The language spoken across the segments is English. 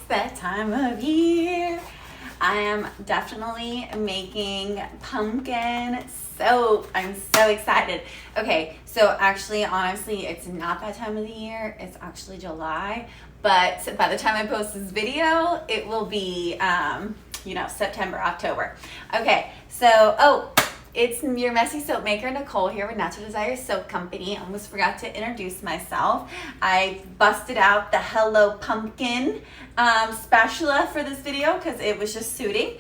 that time of year. I am definitely making pumpkin soap. I'm so excited. Okay, so actually, honestly, it's not that time of the year. It's actually July. But by the time I post this video, it will be, September, October. Okay, so, it's your messy soap maker, Nicole, here with Natural Desires Soap Company. I almost forgot to introduce myself. I busted out the Hello Pumpkin spatula for this video because it was just suiting.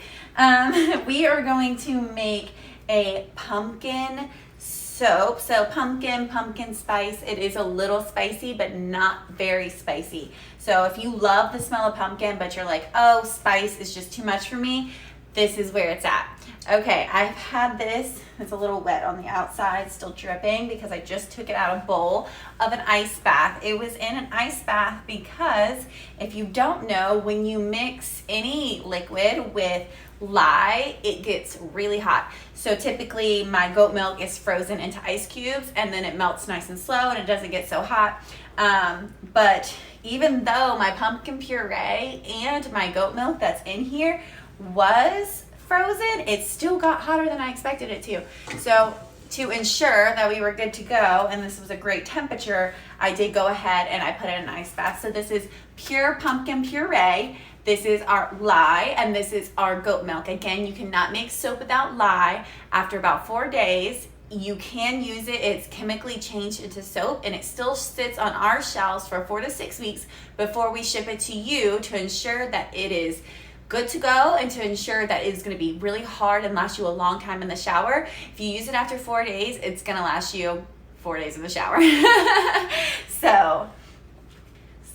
We are going to make a pumpkin soap. So pumpkin spice. It is a little spicy, but not very spicy. So if you love the smell of pumpkin, but you're like, oh, spice is just too much for me, this is where it's at. Okay, I've had this, it's a little wet on the outside, still dripping because I just took it out of a bowl of an ice bath. It was in an ice bath because if you don't know, when you mix any liquid with lye, it gets really hot. So typically my goat milk is frozen into ice cubes and then it melts nice and slow and it doesn't get so hot. But even though my pumpkin puree and my goat milk that's in here was frozen, it still got hotter than I expected it to. So to ensure that we were good to go and this was a great temperature, I did go ahead and I put it in an ice bath. So this is pure pumpkin puree, this is our lye, and this is our goat milk. Again, you cannot make soap without lye. After about 4 days, you can use it. It's chemically changed into soap and it still sits on our shelves for 4 to 6 weeks before we ship it to you to ensure that it is good to go and to ensure that it's going to be really hard and last you a long time in the shower. If you use it after 4 days, it's going to last you 4 days in the shower.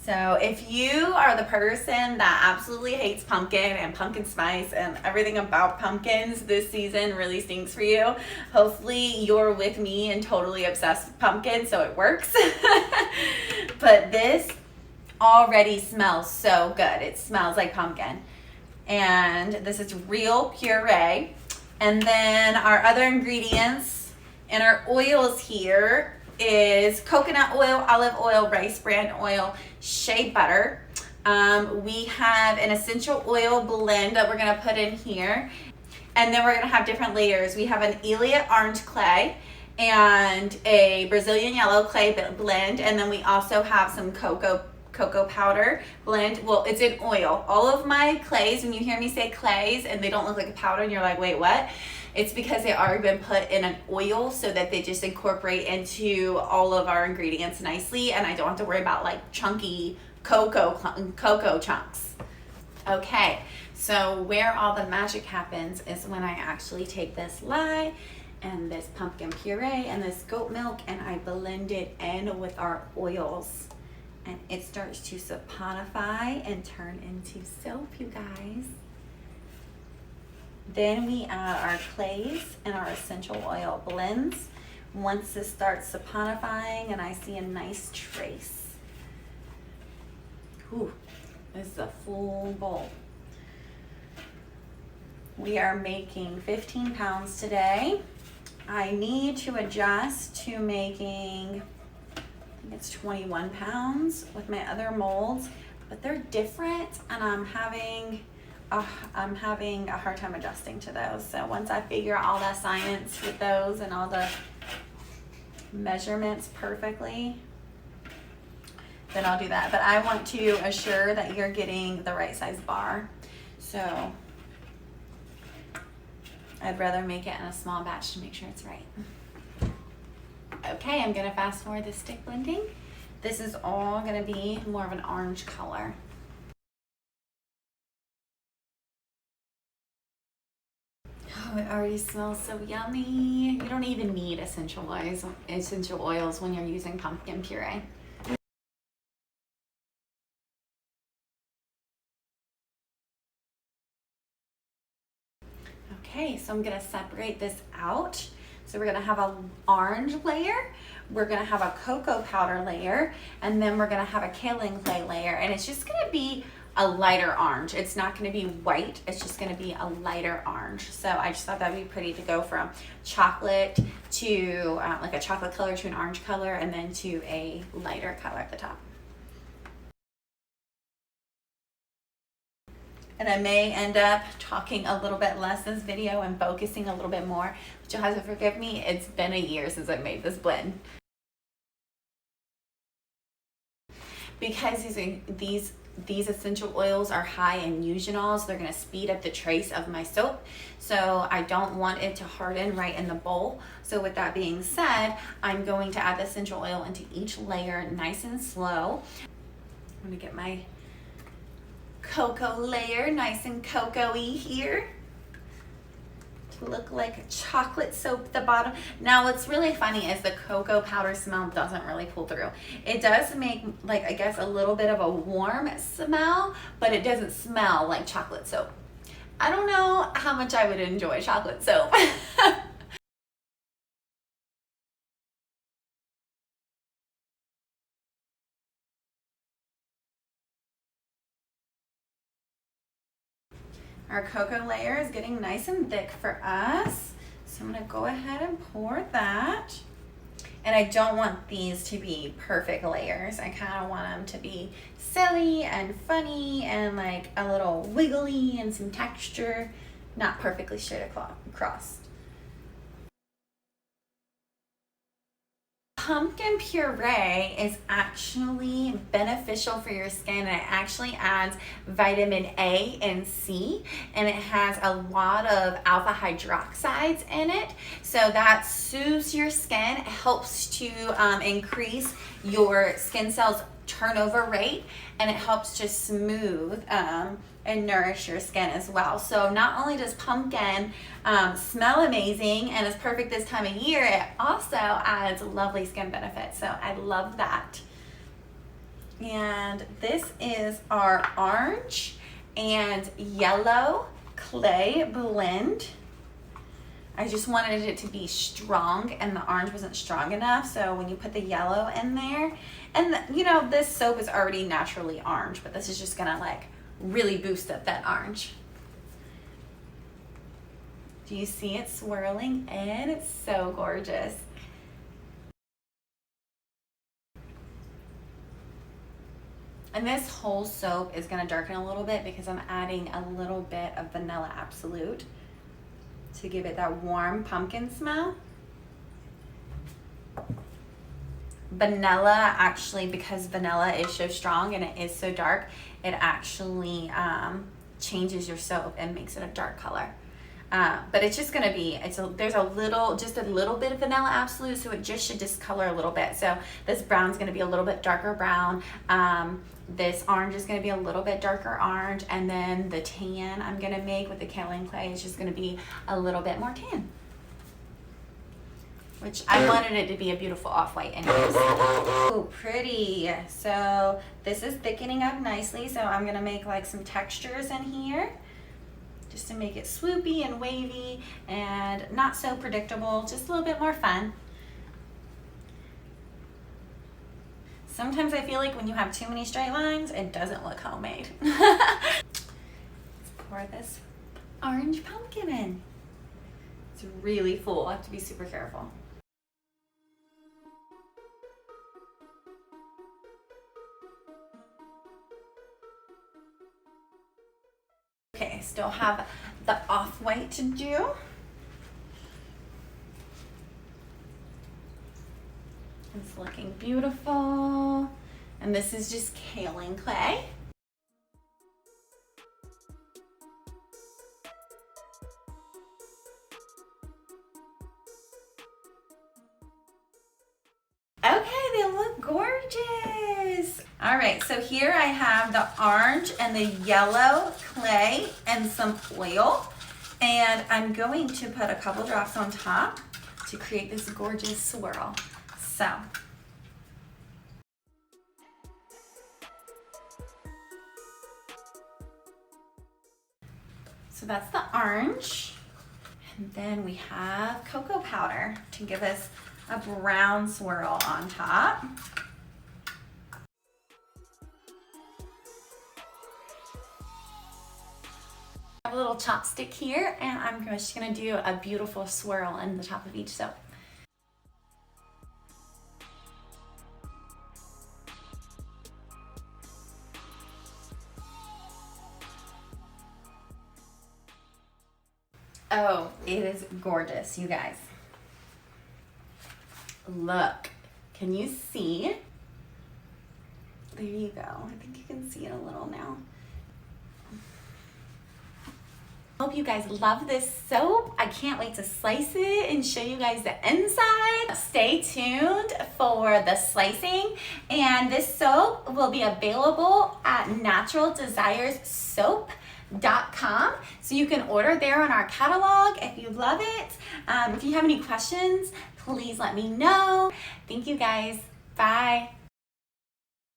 So if you are the person that absolutely hates pumpkin and pumpkin spice and everything about pumpkins, this season really stinks for you. Hopefully you're with me and totally obsessed with pumpkin, so it works. But this already smells so good. It smells like pumpkin. And this is real puree. And then our other ingredients and our oils here is coconut oil, olive oil, rice bran oil, shea butter. We have an essential oil blend that we're gonna put in here. And then we're gonna have different layers. We have an Elliott orange clay and a Brazilian yellow clay blend. And then we also have some cocoa powder blend. Well, it's in oil. All of my clays, when you hear me say clays and they don't look like a powder and you're like, wait, what? It's because they already been put in an oil so that they just incorporate into all of our ingredients nicely and I don't have to worry about like chunky cocoa chunks. Okay, so where all the magic happens is when I actually take this lye and this pumpkin puree and this goat milk and I blend it in with our oils. And it starts to saponify and turn into soap, you guys. Then we add our clays and our essential oil blends. Once this starts saponifying and I see a nice trace. Ooh, this is a full bowl. We are making 15 pounds today. I need to adjust to making, it's 21 pounds with my other molds, but they're different and I'm having a hard time adjusting to those. So once I figure out all that science with those and all the measurements perfectly, then I'll do that. But I want to assure that you're getting the right size bar. So I'd rather make it in a small batch to make sure it's right. Okay, I'm gonna fast forward this stick blending. This is all gonna be more of an orange color. Oh, it already smells so yummy. You don't even need essential oils when you're using pumpkin puree. Okay, so I'm gonna separate this out. So we're gonna have an orange layer, we're gonna have a cocoa powder layer, and then we're gonna have a kaolin clay layer. And it's just gonna be a lighter orange. It's not gonna be white, it's just gonna be a lighter orange. So I just thought that'd be pretty to go from chocolate to like a chocolate color to an orange color and then to a lighter color at the top. And I may end up talking a little bit less this video and focusing a little bit more, but you'll have to forgive me. It's been a year since I made this blend. Because these essential oils are high in eugenol, they're going to speed up the trace of my soap. So I don't want it to harden right in the bowl. So with that being said, I'm going to add the essential oil into each layer nice and slow. I'm going to get my cocoa layer nice and cocoa-y here to look like chocolate soap at the bottom. Now what's really funny is the cocoa powder smell doesn't really pull through. It does make, like, I guess a little bit of a warm smell, but it doesn't smell like chocolate soap. I don't know how much I would enjoy chocolate soap. Our cocoa layer is getting nice and thick for us. So I'm gonna go ahead and pour that. And I don't want these to be perfect layers. I kind of want them to be silly and funny and like a little wiggly and some texture, not perfectly straight across. Pumpkin puree is actually beneficial for your skin, and it actually adds vitamin A and C, and it has a lot of alpha hydroxides in it, so that soothes your skin, helps to increase your skin cells turnover rate, and it helps to smooth and nourish your skin as well. So not only does pumpkin smell amazing and is perfect this time of year, it also adds lovely skin benefits. So I love that. And this is our orange and yellow clay blend. I just wanted it to be strong, and the orange wasn't strong enough, so when you put the yellow in there, and you know, this soap is already naturally orange, but this is just gonna like really boost up that orange. Do you see it swirling in? It's so gorgeous. And this whole soap is gonna darken a little bit because I'm adding a little bit of vanilla absolute to give it that warm pumpkin smell. Vanilla actually, because vanilla is so strong and it is so dark, it actually changes your soap and makes it a dark color. But it's just gonna be, there's just a little bit of vanilla absolute, so it just should discolor a little bit. So this brown's gonna be a little bit darker brown. This orange is gonna be a little bit darker orange, and then the tan I'm gonna make with the kaolin clay is just gonna be a little bit more tan. Which I wanted it to be a beautiful off-white anyways. Oh, pretty. So this is thickening up nicely, so I'm gonna make like some textures in here just to make it swoopy and wavy and not so predictable, just a little bit more fun. Sometimes I feel like when you have too many straight lines, it doesn't look homemade. Let's pour this orange pumpkin in. It's really full, I have to be super careful. Okay, still have the off-white to do. It's looking beautiful. And this is just kaolin clay. Okay, they look gorgeous. All right, so here I have the orange and the yellow clay and some oil. And I'm going to put a couple drops on top to create this gorgeous swirl. So that's the orange. And then we have cocoa powder to give us a brown swirl on top. I have a little chopstick here, and I'm just gonna do a beautiful swirl in the top of each soap. Oh, it is gorgeous, you guys. Look, can you see? There you go. I think you can see it a little now. Hope you guys love this soap. I can't wait to slice it and show you guys the inside. Stay tuned for the slicing, and this soap will be available at naturaldesiressoap.com, so you can order there on our catalog if you love it. If you have any questions, please let me know. Thank you guys. Bye.